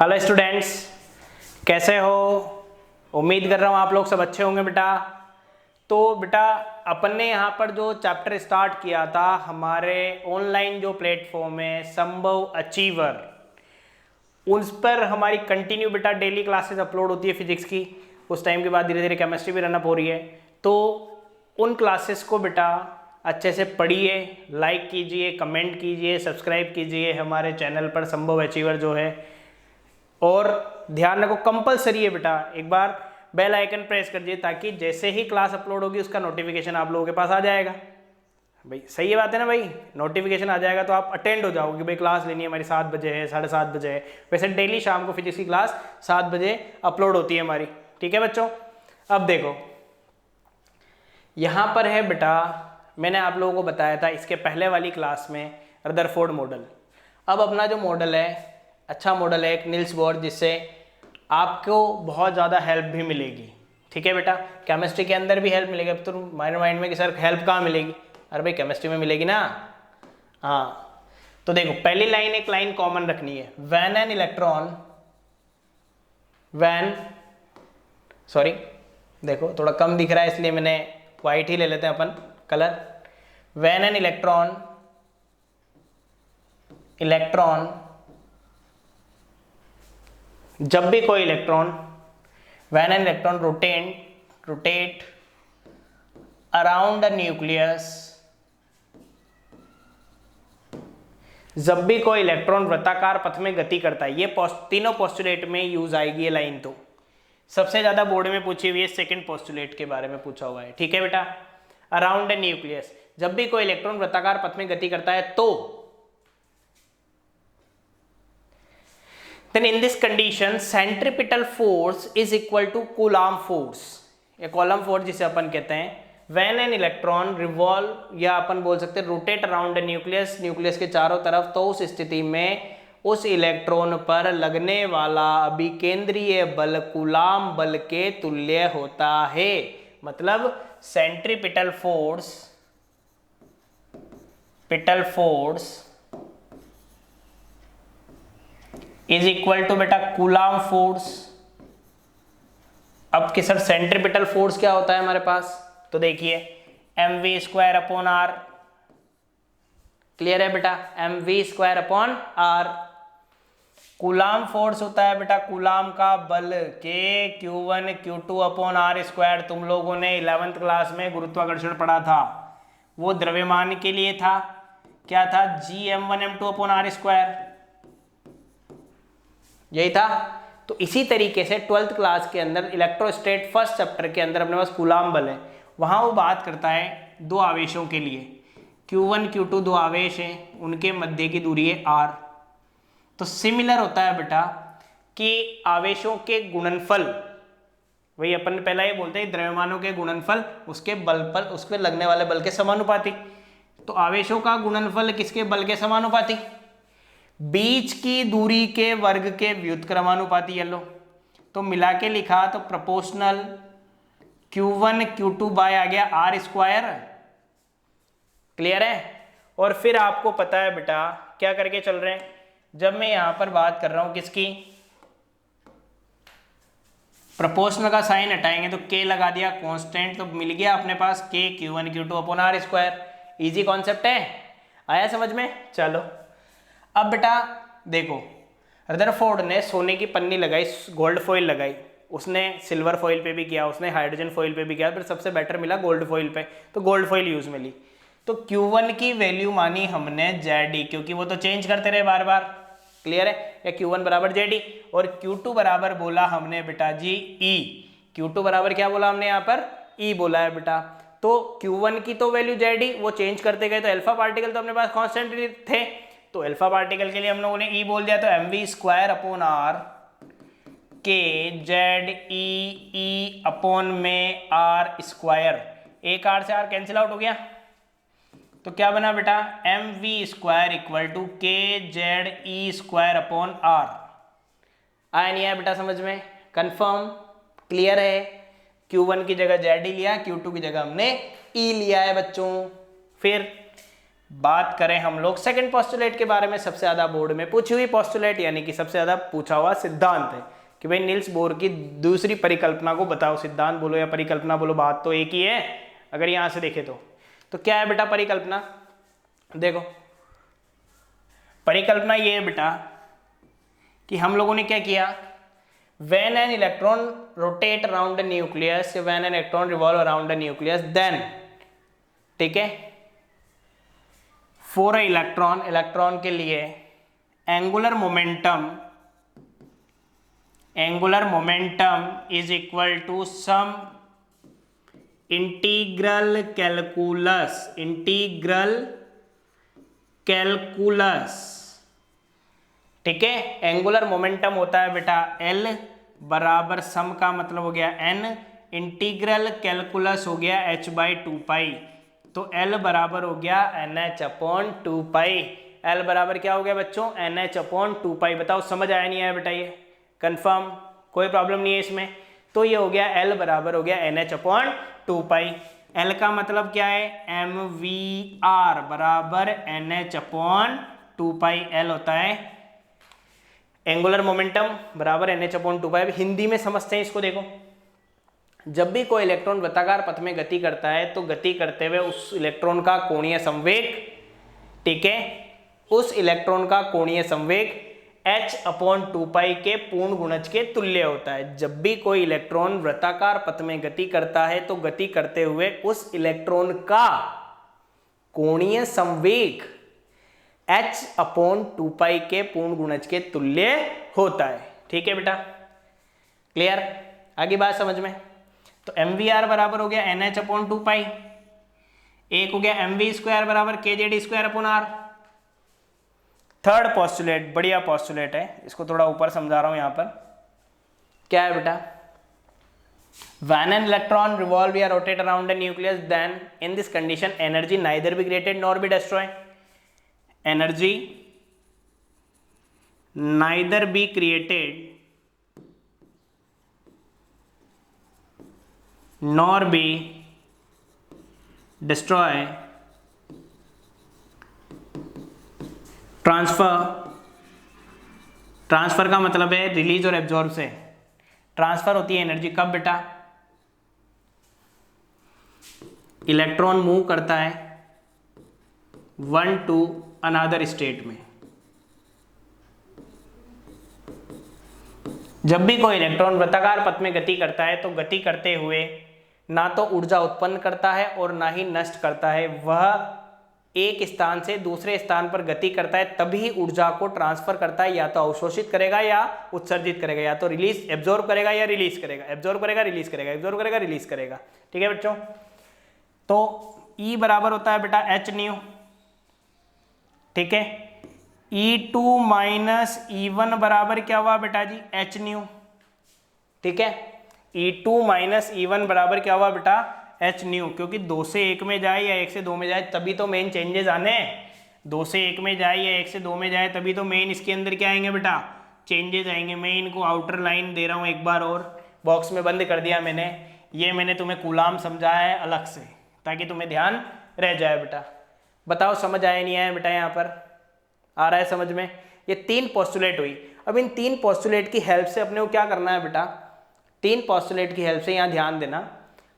Hello students, कैसे हो? उम्मीद कर रहा हूँ आप लोग सब अच्छे होंगे बेटा। तो बेटा अपन ने यहाँ पर जो चैप्टर स्टार्ट किया था हमारे ऑनलाइन जो प्लेटफॉर्म है संभव अचीवर, उस पर हमारी कंटिन्यू बेटा डेली क्लासेस अपलोड होती है फिजिक्स की। उस टाइम के बाद धीरे धीरे केमिस्ट्री भी रनअप हो रही है। तो उन क्लासेस को बेटा अच्छे से पढ़िए, लाइक कीजिए, कमेंट कीजिए, सब्सक्राइब कीजिए हमारे चैनल पर संभव अचीवर जो है। और ध्यान रखो कंपलसरी है बेटा, एक बार बेल आइकन प्रेस कर दीजिए ताकि जैसे ही क्लास अपलोड होगी उसका नोटिफिकेशन आप लोगों के पास आ जाएगा। भाई सही है बात है ना भाई, नोटिफिकेशन आ जाएगा तो आप अटेंड हो जाओगे। भाई क्लास लेनी है हमारी 7 बजे है, 7:30 बजे है। वैसे डेली शाम को फिजिक्स की क्लास 7 बजे अपलोड होती है हमारी, ठीक है बच्चों। अब देखो यहाँ पर है बेटा, मैंने आप लोगों को बताया था इसके पहले वाली क्लास में रदरफोर्ड मॉडल। अब अपना जो मॉडल है अच्छा मॉडल है, एक नील्स बोर, जिससे आपको बहुत ज़्यादा हेल्प भी मिलेगी। ठीक है बेटा, केमिस्ट्री के अंदर भी हेल्प मिलेगी। अब तो माइंड माइंड में कि सर हेल्प कहाँ मिलेगी, अरे भाई केमिस्ट्री में मिलेगी ना। हाँ तो देखो पहली लाइन, एक लाइन कॉमन रखनी है। व्हेन एन इलेक्ट्रॉन, सॉरी देखो थोड़ा कम दिख रहा है इसलिए मैंने वाइट ही ले लेते हैं अपन कलर। व्हेन एन इलेक्ट्रॉन जब भी कोई electron, when an electron rotate around a nucleus, जब भी कोई इलेक्ट्रॉन वृत्ताकार पथ में गति करता है। ये तीनों पोस्टुलेट में यूज आएगी ये लाइन। तो सबसे ज्यादा बोर्ड में पूछी हुई है सेकंड पोस्टुलेट के बारे में पूछा हुआ है। ठीक है बेटा, अराउंड अ न्यूक्लियस, जब भी कोई इलेक्ट्रॉन वृत्ताकार पथ में गति करता है तो then in this condition centripetal force is equal to coulomb force। ये कॉलम फोर्स जिसे अपन कहते हैं, when an electron revolve, या अपन बोल सकते हैं रोटेट अराउंड न्यूक्लियस, न्यूक्लियस के चारों तरफ, तो उस स्थिति में उस इलेक्ट्रॉन पर लगने वाला अभिकेंद्रीय बल कूलाम बल के तुल्य होता है। मतलब centripetal force is equal to बेटा कूलाम फोर्स। अब कि सर सेंट्रीपिटल फोर्स क्या होता है हमारे पास, तो देखिए mv² r, क्लियर है बेटा, mv² r। कूलाम फोर्स होता है बेटा कूलाम का बल के Q1 Q2/r²। तुम लोगों ने 11th क्लास में गुरुत्वाकर्षण पढ़ा था, वो द्रव्यमान के लिए था, क्या था, Gm1m2/r², यही था। तो इसी तरीके से 12th क्लास के अंदर इलेक्ट्रोस्टैट फर्स्ट चैप्टर के अंदर अपने पास कूलाम बल है, वहां वो बात करता है दो आवेशों के लिए, Q1 Q2 दो आवेश हैं, उनके मध्य की दूरी है r। तो सिमिलर होता है बेटा कि आवेशों के गुणनफल, वही अपन पहला ये बोलते हैं द्रव्यमानों के गुणनफल उसके बल पर, उसके लगने वाले बल के समानुपाती। तो आवेशों का गुणनफल किसके बल के समानुपाती, बीच की दूरी के वर्ग के व्युत्क्रमानुपाती। ये लो तो मिला के लिखा तो प्रोपोर्शनल Q1 Q2 बाय आ गया r², क्लियर है। और फिर आपको पता है बेटा क्या करके चल रहे हैं, जब मैं यहां पर बात कर रहा हूं किसकी, प्रोपोर्शनल का साइन हटाएंगे तो k लगा दिया कांस्टेंट, तो मिल गया अपने पास k Q1 Q2/r²। Easy concept है, आया समझ में। चलो अब बेटा देखो, रदरफोर्ड ने सोने की पन्नी लगाई, गोल्ड फॉइल लगाई, उसने सिल्वर फॉइल पे भी किया, उसने हाइड्रोजन फॉइल पे भी किया, फिर सबसे बेटर मिला गोल्ड फॉइल पे, तो गोल्ड फॉइल यूज में ली। तो Q1 की वैल्यू मानी हमने ZD, क्योंकि वो तो चेंज करते रहे बार बार, क्लियर है, या Q1 बराबर ZD। और Q2 बराबर बोला हमने बेटा जी E, Q2 बराबर क्या बोला हमने यहाँ पर, E बोला है बेटा। तो Q1 की तो वैल्यू ZD, वो चेंज करते गए, तो अल्फा पार्टिकल तो अपने पास कॉन्स्टेंट थे, तो अल्फा पार्टिकल के लिए हम लोगों ने E बोल दिया, तो mv²r के ZE/r², एक r से r कैंसिल आउट हो गया, तो क्या बना बेटा mv² के ZE²/r। आया नहीं आया बेटा समझ में, कंफर्म, क्लियर है। Q1 की जगह ZD लिया, Q2 की जगह हमने E लिया है बच्चों। फिर बात करें हम लोग सेकंड पोस्टुलेट के बारे में, सबसे ज्यादा बोर्ड में पूछी हुई पोस्टुलेट यानी कि सबसे ज्यादा पूछा हुआ सिद्धांत है कि भाई नील्स बोर की दूसरी परिकल्पना को बताओ। सिद्धांत बोलो या परिकल्पना बोलो, बात तो एक ही है अगर यहां से देखे तो क्या है बेटा परिकल्पना? देखो परिकल्पना ये है बेटा कि हम लोगों ने क्या किया, when an electron rotate around the nucleus, when an electron revolve around the nucleus, then ठीक है for a electron के लिए angular momentum is equal to some integral calculus, ठीक है। एंगुलर मोमेंटम होता है बेटा L बराबर सम का मतलब हो गया n, इंटीग्रल कैलकुलस हो गया h/2π, तो L बराबर हो गया NH/2π। L बराबर क्या हो गया बच्चों? NH/2π। बताओ समझ आया नहीं आया बेटा? ये कंफर्म, कोई प्रॉब्लम नहीं है इसमें। तो ये हो गया L बराबर हो गया NH/2π। L का मतलब क्या है? mvr बराबर NH/2π। L होता है एंगुलर मोमेंटम बराबर NH/2π। हिंदी में समझते हैं इसको। देखो जब भी कोई इलेक्ट्रॉन वृत्ताकार पथ में गति करता है तो गति करते हुए उस इलेक्ट्रॉन का कोणीय संवेग, ठीक है, उस इलेक्ट्रॉन का कोणीय संवेग h/2π के पूर्ण गुणज के तुल्य होता है। जब भी कोई इलेक्ट्रॉन वृत्ताकार पथ में गति करता है तो गति करते हुए उस इलेक्ट्रॉन का कोणीय संवेग h/2π के पूर्ण गुणज के तुल्य होता है। ठीक है बेटा, क्लियर? आगे बात समझ में। तो mvr बराबर हो गया NH/2π, एक हो गया mv² बराबर kZ²/r। थर्ड पोस्टुलेट बढ़िया पोस्टुलेट है, इसको थोड़ा ऊपर समझा रहा हूं यहां पर। क्या है बेटा? When an electron revolve or rotate around the nucleus, then in this condition energy neither be created nor be destroyed. Energy neither be created nor be destroyed. Transfer का मतलब है रिलीज और एब्जॉर्ब से ट्रांसफर होती है energy. कब बेटा? Electron move करता है वन टू अनदर स्टेट में। जब भी कोई इलेक्ट्रॉन वृत्ताकार पथ में गति करता है तो गति करते हुए ना तो ऊर्जा उत्पन्न करता है और ना ही नष्ट करता है। वह एक स्थान से दूसरे स्थान पर गति करता है तभी ऊर्जा को ट्रांसफर करता है, या तो अवशोषित करेगा या उत्सर्जित करेगा, या तो रिलीज एब्जॉर्ब करेगा या रिलीज करेगा, एब्जॉर्ब करेगा रिलीज करेगा, एब्जॉर्ब करेगा रिलीज करेगा। ठीक है बच्चों, तो E बराबर होता है बेटा h न्यू। ठीक है, E2 माइनस E1 बराबर क्या हुआ बेटा जी? h new. ठीक है, E2 माइनस E1 बराबर क्या हुआ बेटा? h new. क्योंकि 2 से 1 में जाए या 1 से 2 में जाए तभी तो मेन चेंजेस आने। 2 से 1 में जाए या 1 से 2 में जाए तभी तो मेन इसके अंदर क्या आएंगे बेटा? चेंजेस आएंगे। मैं इनको आउटर लाइन दे रहा हूँ एक बार और, बॉक्स में बंद कर दिया मैंने। ये मैंने तुम्हें कूलाम समझाया है अलग से ताकि तुम्हें ध्यान रह जाए बेटा। बताओ समझ आया नहीं आया बेटा? यहाँ पर आ रहा है समझ में? ये 3 पोस्टुलेट हुई। अब इन 3 पोस्टुलेट की हेल्प से अपने को क्या करना है बेटा? 3 पोस्टुलेट की हेल्प से यहाँ ध्यान देना,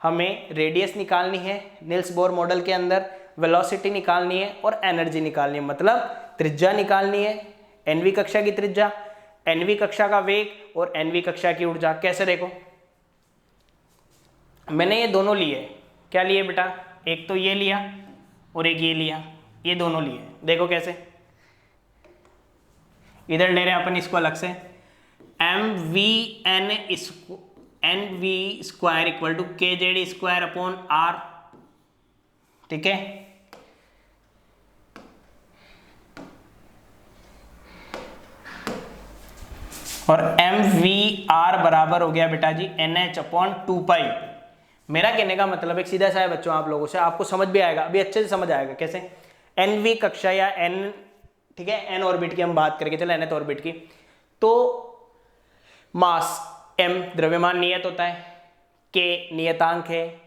हमें रेडियस निकालनी है नील्स बोर मॉडल के अंदर, वेलोसिटी निकालनी है और एनर्जी निकालनी है, मतलब त्रिज्या निकालनी है। एनवी कक्षा की त्रिज्या, एनवी कक्षा का वेग और एनवी कक्षा की ऊर्जा। कैसे? देखो मैंने ये दोनों लिए। क्या लिए बेटा? एक तो ये लिया और एक ये लिया, ये दोनों लिए। देखो कैसे, इधर ले रहे हैं अपन इसको अलग से। mv² equal to kZ²/r। ठीक है, और mvr बराबर हो गया बेटा जी NH/2π। मेरा कहने का मतलब एक सीधा सा है बच्चों, आप लोगों से आपको समझ भी आएगा, अभी अच्छे से समझ आएगा। कैसे? nv कक्षा या n, ठीक है, n ऑर्बिट की हम बात करके चले, nth ऑर्बिट की, तो मास m द्रव्यमान नियत होता है, k नियतांक है,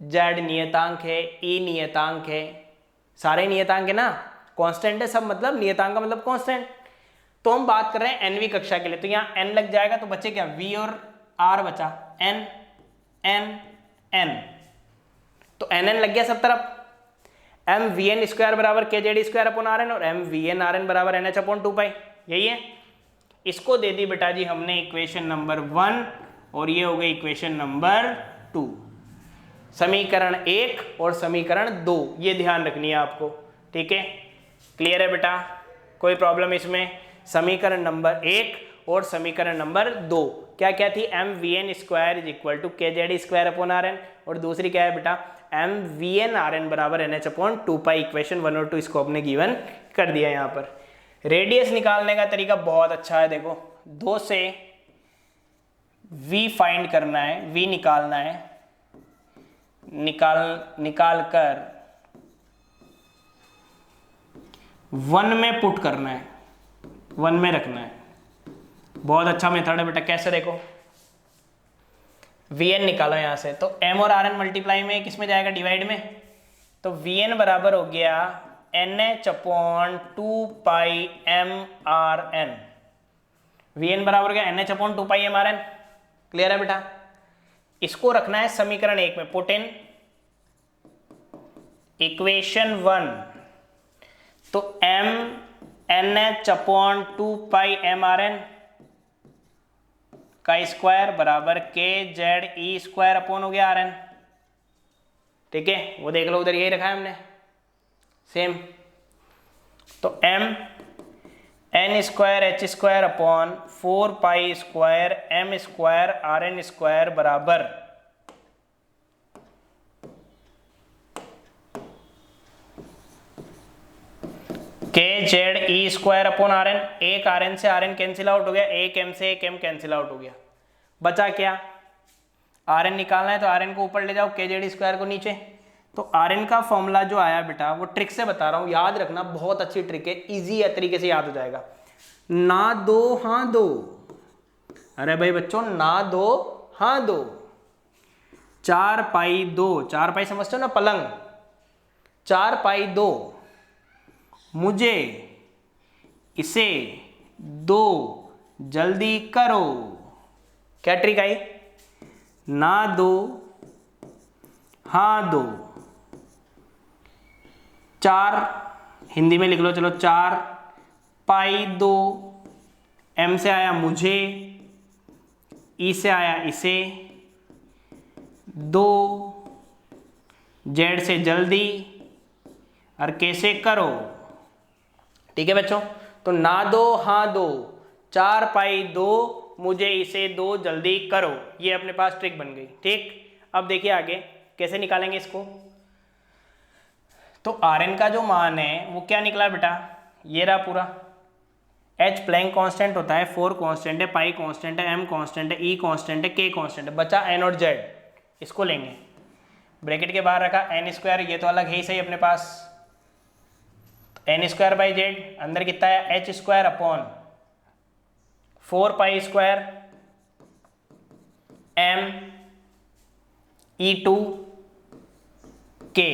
z नियतांक है, e नियतांक है, सारे नियतांक है ना, कांस्टेंट है सब, मतलब नियतांक का मतलब कांस्टेंट। तो हम बात कर रहे हैं nवीं कक्षा के लिए, तो यहाँ n लग जाएगा तो बचे क्या, v और r बचा, n n n, तो n n लग गया सब तरफ। एम वी एन स्क्वायर बराबर के Z square upon are N, और M V N R N बराबर एन एच अपॉन 2 पाई, यही है। इसको दे दी बेटा जी हमने इक्वेशन नंबर 1, और ये हो गई इक्वेशन नंबर 2। समीकरण 1 और समीकरण 2, ये ध्यान रखनी है आपको, ठीक है। क्लियर है बेटा, कोई प्रॉब्लम इसमें? समीकरण नंबर 1 और समीकरण नंबर 2 क्या क्या थी, M V N square is equal to K Z square upon are N, और दूसरी क्या है बेटा, M V N R N बराबर N H upon 2 pi. Equation 1 और 2 इसको आपने गिवन कर दिया। यहाँ पर रेडियस निकालने का तरीका बहुत अच्छा है, देखो 2 से v फाइंड करना है, v निकालना है, निकाल कर 1 में पुट करना है, 1 में रखना है। बहुत अच्छा मेथड है बेटा, कैसे देखो, वी एन निकालो यहाँ से, तो m और आर एन मल्टीप्लाई में किस में जाएगा, डिवाइड में, तो वी एन बराबर हो गया N H upon 2 pi M R N, V N बराबर हो गया N H upon 2 pi M R N. Clear है बेटा, इसको रखना है समीकरण 1 में, पुट इन इक्वेशन 1, तो m N H upon 2 pi M R N का स्क्वायर बराबर के जेड ई स्क्वायर अपॉन हो गया आर एन, ठीक है। वो देख लो उधर यही रखा है हमने सेम, तो m n square h square upon 4 pi square m square r n square बराबर के z e square upon are n, एक आर एन से आर एन कैंसिल आउट हो गया, एक एम से एक एम कैंसिल आउट हो गया, बचा क्या, आर एन निकालना है, तो आर एन को ऊपर ले जाओ, के जेड स्क्वायर को नीचे। तो आर एन का फॉर्मूला जो आया बेटा, वो ट्रिक से बता रहा हूं, याद रखना, बहुत अच्छी ट्रिक है, इजी तरीके से याद हो जाएगा। ना दो हाँ दो, अरे भाई बच्चों, ना दो हाँ दो, 4 पाई 2, 4 पाई समझते हो ना, पलंग, 4 पाई 2, मुझे इसे 2 जल्दी करो। क्या ट्रिक आई, ना दो हाँ दो, 4 हिंदी में लिख लो, चलो 4 पाई 2, एम से आया मुझे, ई से आया इसे, 2 जेड से जल्दी, और कैसे करो, ठीक है बच्चों। तो ना दो हाँ दो, 4 पाई 2, मुझे इसे 2 जल्दी करो, ये अपने पास ट्रिक बन गई, ठीक। अब देखिए आगे कैसे निकालेंगे इसको। तो आर एन का जो मान है वो क्या निकला बेटा, ये रहा पूरा, एच प्लैंक कांस्टेंट होता है, 4 कांस्टेंट है, पाई कांस्टेंट है, एम कांस्टेंट है, ई कांस्टेंट है, के कांस्टेंट है, बचा एन और जेड, इसको लेंगे, ब्रैकेट के बाहर रखा एन स्क्वायर, ये तो अलग है ही सही अपने पास, एन स्क्वायर बाई जेड, अंदर कितना है h square upon 4 pi square m e two k,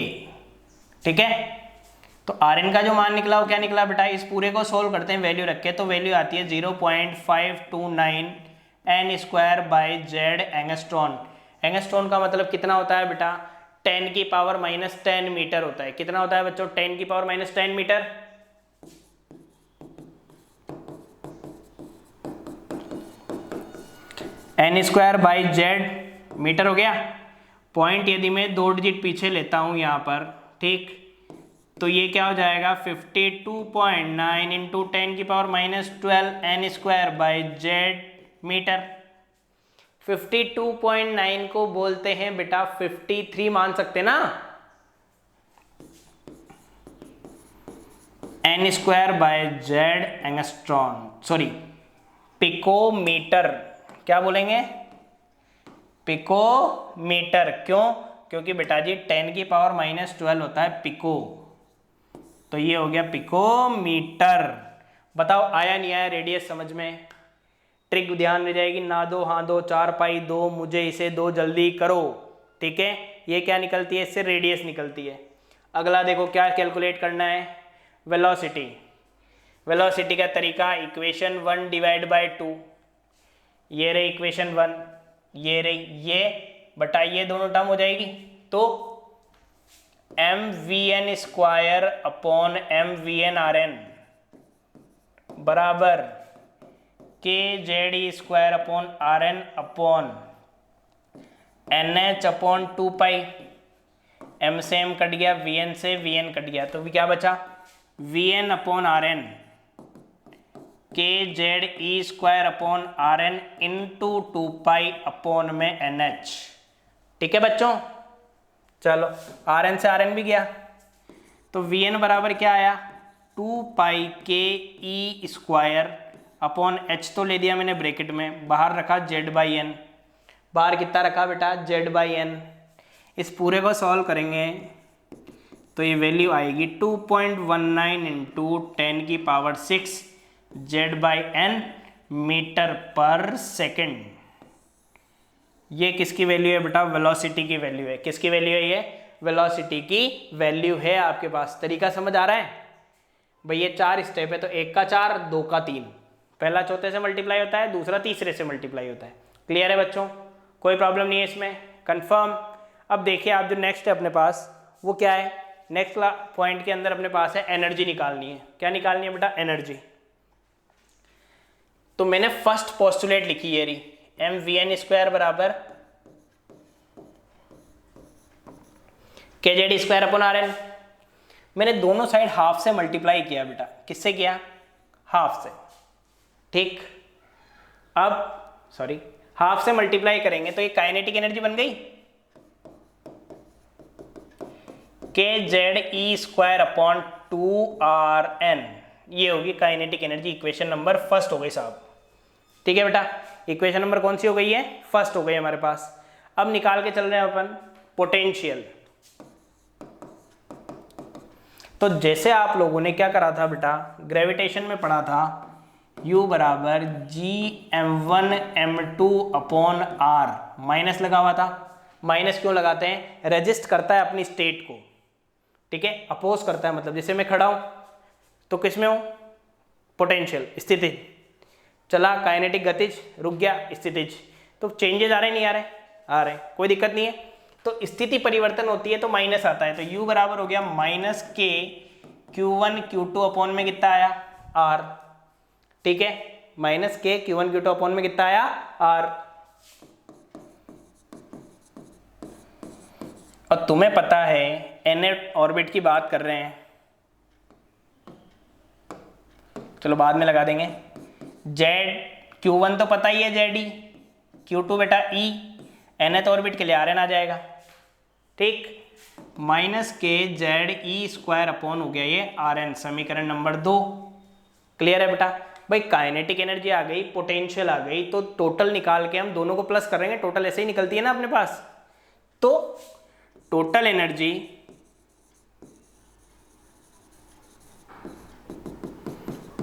ठीक है। तो आर एन का जो मान निकला वो क्या निकला बेटा, इस पूरे को सोल्व करते हैं वैल्यू रख के, तो वैल्यू आती है 0.529 n square by z angstrom. Angstrom का मतलब कितना होता है बेटा, 10 की पावर -10 मीटर होता है। कितना होता है बच्चों, 10 की power -10 metre. N square by z metre हो गया। पॉइंट यदि मैं 2 डिजिट पीछे लेता हूं यहां पर, ठीक, तो ये क्या हो जाएगा 52.9 इंटू 10 की power -12 n square by z metre. 52.9 को बोलते हैं बेटा 53, मान सकते ना, n square by z angstrom, sorry picometre, क्या बोलेंगे, पिकोमीटर। क्यों, क्योंकि बेटा जी 10 की पावर -12 होता है पिको, तो ये हो गया पिकोमीटर। बताओ आया नहीं आया रेडियस समझ में, ट्रिक ध्यान में जाएगी, ना दो हाँ दो, 4 पाई 2, मुझे इसे 2 जल्दी करो, ठीक है। ये क्या निकलती है, इससे रेडियस निकलती है। अगला देखो क्या कैलकुलेट करना है, वेलोसिटी। वेलोसिटी का तरीका इक्वेशन 1 डिवाइड बाय 2, ये रही इक्वेशन 1, ये रही, ये बटा ये दोनों टर्म हो जाएगी, तो mvn square upon mvn rn बराबर kz square upon rn upon nh upon 2 पाई, m से m कट गया, vn से vn कट गया, तो भी क्या बचा vn upon rn kz square upon rn into 2 pi upon में nh। ठीक है बच्चों, चलो rn से rn भी गया, तो vn बराबर क्या आया 2 पाई के ई स्क्वायर अपॉन h तो ले दिया मैंने ब्रैकेट में, बाहर रखा z बाई एन, बाहर कितना रखा बेटा z बाई एन। इस पूरे को सॉल्व करेंगे तो ये वैल्यू आएगी 2.19 इंटू 10 की power 6 z by n metre पर सेकेंड। ये किसकी वैल्यू है बेटा, वेलोसिटी की वैल्यू है। किसकी वैल्यू है, ये वेलोसिटी की वैल्यू है आपके पास। तरीका समझ आ रहा है भाई, ये 4 स्टेप है, तो 1 का 4, 2 का 3, पहला चौथे से मल्टीप्लाई होता है, दूसरा तीसरे से मल्टीप्लाई होता है। क्लियर है बच्चों, कोई प्रॉब्लम नहीं है इसमें, कंफर्म। अब देखिए आप जो नेक्स्ट है अपने पास वो क्या है, नेक्स्ट पॉइंट के अंदर अपने पास है एनर्जी निकालनी है। क्या निकालनी है बेटा, एनर्जी। तो मैंने फर्स्ट पोस्टुलेट लिखी ये रही, mvn स्क्वायर बराबर kz स्क्वायर अपॉन rn। मैंने दोनों साइड हाफ से मल्टीप्लाई किया बेटा, किससे किया, हाफ से। ठीक, अब सॉरी हाफ से मल्टीप्लाई करेंगे तो ये काइनेटिक एनर्जी बन गई kz स्क्वायर अपॉन 2rn, ये होगी kinetic energy. Equation number first हो गई साहब। ठीक है बेटा, इक्वेशन नंबर कौन सी हो गई है, फर्स्ट हो गई हमारे पास। अब निकाल के चल रहे हैं अपन पोटेंशियल। तो जैसे आप लोगों ने क्या करा था बेटा, ग्रेविटेशन में पढ़ा था U बराबर Gm1 m2 upon r, minus लगा हुआ था। माइनस क्यों लगाते हैं, रेजिस्ट करता है अपनी स्टेट को, ठीक है, अपोज करता है। मतलब जैसे मैं खड़ा हूं तो किसमें हूं, पोटेंशियल, स्थितिज, चला काइनेटिक गतिज, रुक गया स्थितिज। तो चेंजेस आ रहे नहीं आ रहे, आ रहे, कोई दिक्कत नहीं है। तो स्थिति परिवर्तन होती है तो माइनस आता है, तो U बराबर हो गया माइनस के Q1 Q2 अपॉन में कितना आया R। ठीक है, माइनस के Q1 Q2 अपॉन में कितना आया R। और तुम्हें पता है nth ऑर्बिट की बात कर रहे हैं, चलो बाद में लगा देंगे। Q1 तो पता ही है ZE, Q2 बेटा E, nth ऑर्बिट के लिए Rn आ जाएगा। ठीक, माइनस के ZE स्क्वायर अपॉन हो गया ये Rn, समीकरण नंबर 2। क्लियर है बेटा, भाई काइनेटिक एनर्जी आ गई, पोटेंशियल आ गई, तो टोटल निकाल के हम दोनों को प्लस करेंगे, टोटल ऐसे ही निकलती है ना अपने पास। तो total energy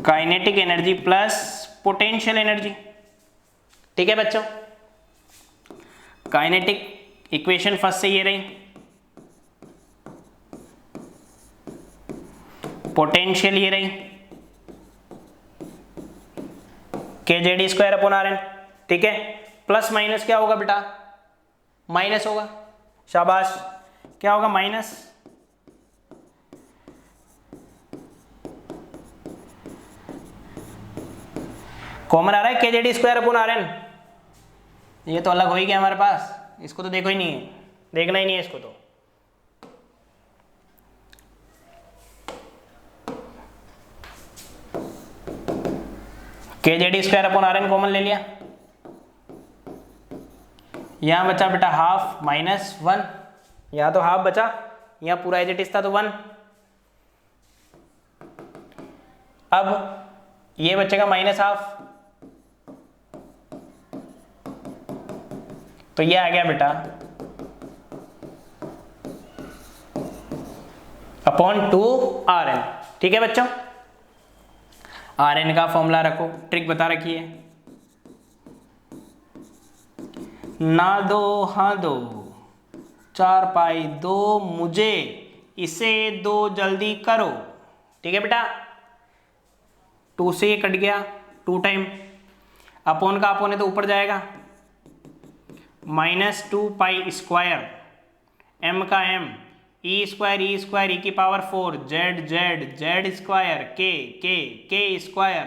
kinetic energy plus potential energy. ठीक है बच्चों, काइनेटिक इक्वेशन फर्स्ट से ये रही, पोटेंशियल ये रही, kz स्क्वायर अपॉन rn। ठीक है, प्लस माइनस क्या होगा बेटा, माइनस होगा, शाबाश, क्या होगा माइनस। कॉमन आ रहा है kz स्क्वायर अपॉन rn, ये तो अलग हो ही गया हमारे पास, इसको तो देखो ही नहीं है, देखना ही नहीं है इसको। तो kz square upon rn common ले लिया, यहां बचा बेटा हाफ माइनस 1, यहां तो हाफ बचा, यहां पूरा एज इट इज था तो 1। अब ये बचेगा माइनस हाफ, तो ये आ गया बेटा अपॉन 2rn। ठीक है बच्चों, rn का फॉर्मूला रखो, ट्रिक बता रखी है, ना दो हाँ दो 4 पाई 2 मुझे इसे 2 जल्दी करो। ठीक है बेटा, 2 से ये कट गया, 2 टाइम अपॉन का अपॉन है तो ऊपर जाएगा, -2 पाई स्क्वायर m का m ई स्क्वायर ई की पावर 4 जेड स्क्वायर के square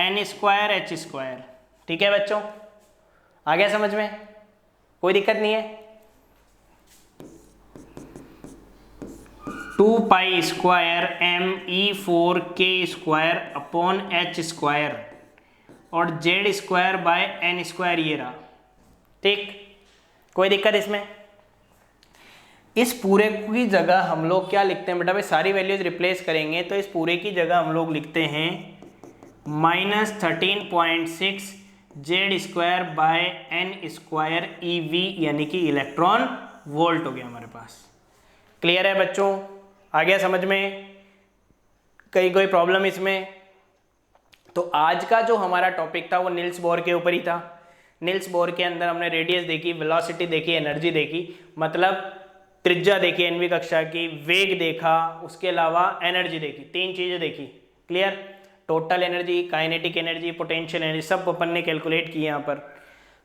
n square h square. ठीक है बच्चों, आ गया समझ में, कोई दिक्कत नहीं है। 2 pi square m e4 k square upon h square और Z square by n square ये रहा। ठीक, कोई दिक्कत इसमें। इस पूरे की जगह हम लोग क्या लिखते हैं बेटा, भाई सारी वैल्यूज रिप्लेस करेंगे तो इस पूरे की जगह हम लोग लिखते हैं -13.6 Z square by n square EV, यानी कि इलेक्ट्रॉन वोल्ट हो गया हमारे पास। क्लियर है बच्चों, आ गया समझ में, कोई प्रॉब्लम इसमें? तो आज का जो हमारा टॉपिक था वो नील्स बोर के ऊपर ही था। नील्स बोर के अंदर हमने रेडियस देखी, वेलोसिटी देखी, एनर्जी देखी, मतलब त्रिज्या देखी 9वीं कक्षा की, वेग देखा, उसके अलावा एनर्जी देखी, 3 चीजें देखी। Clear, total energy, kinetic energy, potential energy सब अपन ने कैलकुलेट की यहाँ पर।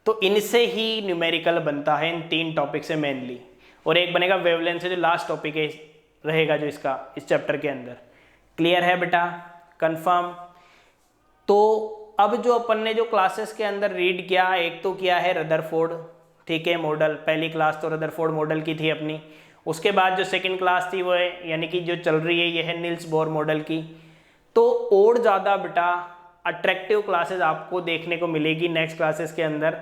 तो इनसे ही न्यूमेरिकल बनता है, इन 3 टॉपिक से मेनली, और एक बनेगा वेवलेंथ से जो लास्ट टॉपिक है रहेगा जो इसका इस चैप्टर के अंदर। क्लियर है बेटा, कंफर्म? तो अब जो अपन ने जो क्लासेस के अंदर रीड किया, एक तो किया है रदरफोर्ड, ठीक है, मॉडल, पहली क्लास तो रदरफोर्ड मॉडल की थी अपनी। उसके बाद जो सेकंड क्लास थी वो है, यानी कि जो चल रही है ये है नील्स बोर मॉडल की। तो और ज़्यादा बेटा अट्रैक्टिव क्लासेस आपको देखने को मिलेगी नेक्स्ट क्लासेस के अंदर।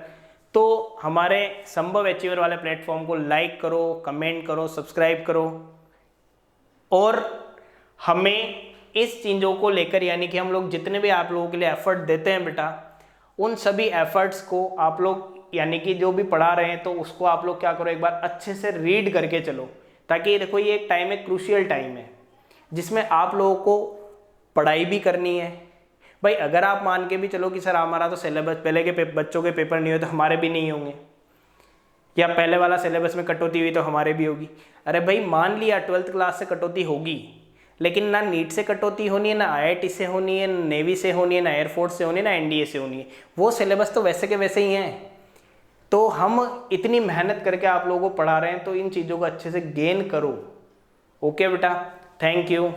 तो हमारे संभव अचीवर वाले प्लेटफॉर्म को लाइक करो, कमेंट करो, सब्सक्राइब करो, और हमें इस चीज़ों को लेकर, यानी कि हम लोग जितने भी आप लोगों के लिए एफर्ट देते हैं बेटा, उन सभी एफर्ट्स को आप लोग, यानी कि जो भी पढ़ा रहे हैं तो उसको आप लोग क्या करो, एक बार अच्छे से रीड करके चलो, ताकि देखो ये एक टाइम है, क्रूशियल टाइम है, जिसमें आप लोगों को पढ़ाई भी करनी है। भाई अगर आप मान के भी चलो कि सर हमारा तो सिलेबस, पहले के बच्चों के पेपर नहीं हुए तो हमारे भी नहीं होंगे, या पहले वाला सिलेबस में कटौती हुई तो हमारे भी होगी। अरे भाई मान लिया 12th क्लास से कटौती होगी, लेकिन ना नीट से कटौती होनी है, ना IIT से होनी है, ना नेवी से होनी है, ना एयरफोर्स से होनी है, ना NDA से होनी है, वो सिलेबस तो वैसे के वैसे ही हैं। तो हम इतनी मेहनत करके आप लोगों को पढ़ा रहे हैं, तो इन चीज़ों को अच्छे से गेन करो। ओके बेटा, थैंक यू।